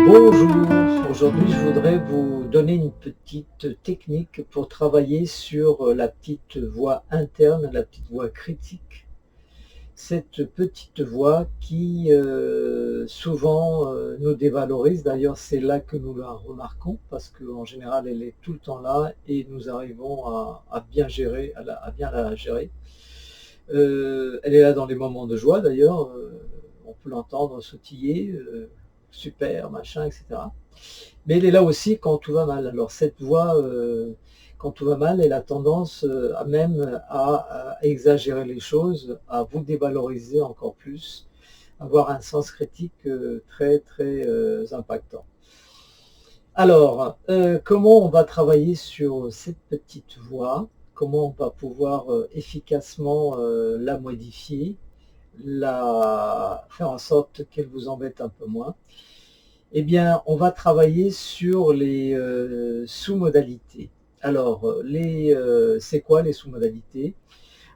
Bonjour, aujourd'hui je voudrais vous donner une petite technique pour travailler sur la petite voix interne, la petite voix critique. Cette petite voix qui souvent nous dévalorise, d'ailleurs c'est là que nous la remarquons parce qu'en général elle est tout le temps là et nous arrivons à bien gérer, à bien la gérer. Elle est là dans les moments de joie d'ailleurs, on peut l'entendre sautiller, super, machin, etc. Mais elle est là aussi quand tout va mal. Alors cette voix, quand tout va mal, elle a tendance à même à exagérer les choses, à vous dévaloriser encore plus, avoir un sens critique très très impactant. Alors, comment on va travailler sur cette petite voix? Comment on va pouvoir efficacement la modifier, faire en sorte qu'elle vous embête un peu moins? Eh bien, on va travailler sur les sous-modalités. Alors, c'est quoi les sous-modalités?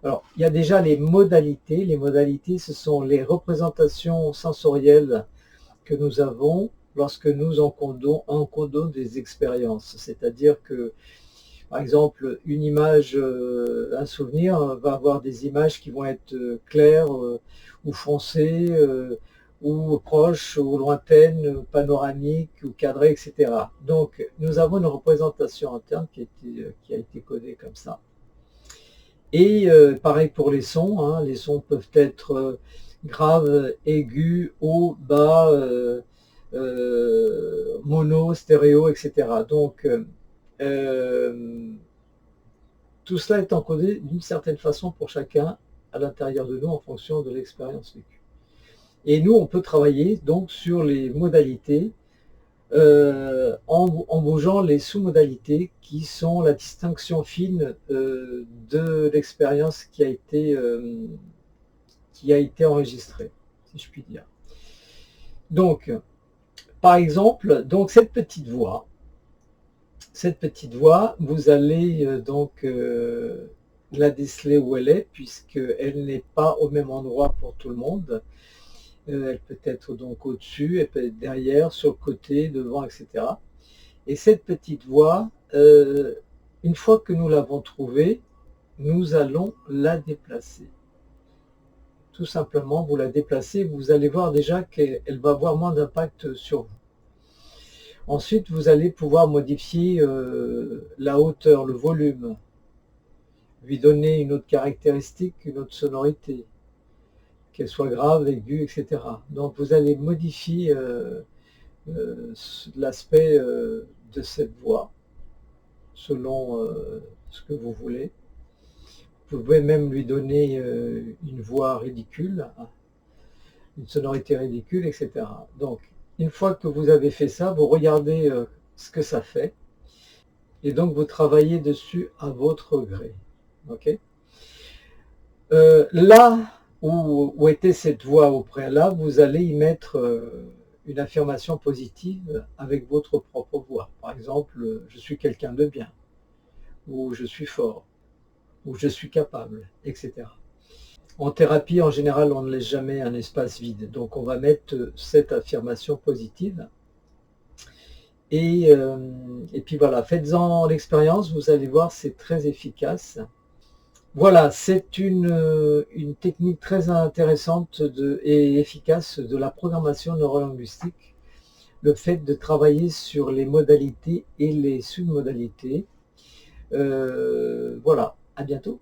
Alors, il y a déjà les modalités. Les modalités, ce sont les représentations sensorielles que nous avons lorsque nous encodons des expériences. C'est-à-dire que, par exemple, une image, un souvenir va avoir des images qui vont être claires ou foncées, ou proches, ou lointaines, panoramiques, ou cadrées, etc. Donc, nous avons une représentation interne qui a été codée comme ça. Et pareil pour les sons, hein, les sons peuvent être graves, aigus, hauts, bas, mono, stéréo, etc. Donc, tout cela est encodé d'une certaine façon pour chacun à l'intérieur de nous en fonction de l'expérience vécue. Et nous, on peut travailler donc sur les modalités en bougeant les sous-modalités qui sont la distinction fine de l'expérience qui a été enregistrée, si je puis dire. Donc, par exemple, donc cette petite voix, vous allez donc la déceler où elle est, puisqu'elle n'est pas au même endroit pour tout le monde. Elle peut être donc au-dessus, elle peut être derrière, sur le côté, devant, etc. Et cette petite voix, une fois que nous l'avons trouvée, nous allons la déplacer. Tout simplement, vous la déplacez, vous allez voir déjà qu'elle va avoir moins d'impact sur vous. Ensuite, vous allez pouvoir modifier la hauteur, le volume, lui donner une autre caractéristique, une autre sonorité, qu'elle soit grave, aiguë, etc. Donc vous allez modifier l'aspect de cette voix selon ce que vous voulez. Vous pouvez même lui donner une voix ridicule, une sonorité ridicule, etc. Donc, une fois que vous avez fait ça, vous regardez ce que ça fait, et donc vous travaillez dessus à votre gré. Okay, là où était cette voix au préalable, vous allez y mettre une affirmation positive avec votre propre voix. Par exemple, je suis quelqu'un de bien, ou je suis fort, ou je suis capable, etc. En thérapie, en général, on ne laisse jamais un espace vide. Donc, on va mettre cette affirmation positive. Et puis voilà, faites-en l'expérience, vous allez voir, c'est très efficace. Voilà, c'est une technique très intéressante et efficace de la programmation neurolinguistique. Le fait de travailler sur les modalités et les sous-modalités. Voilà, à bientôt.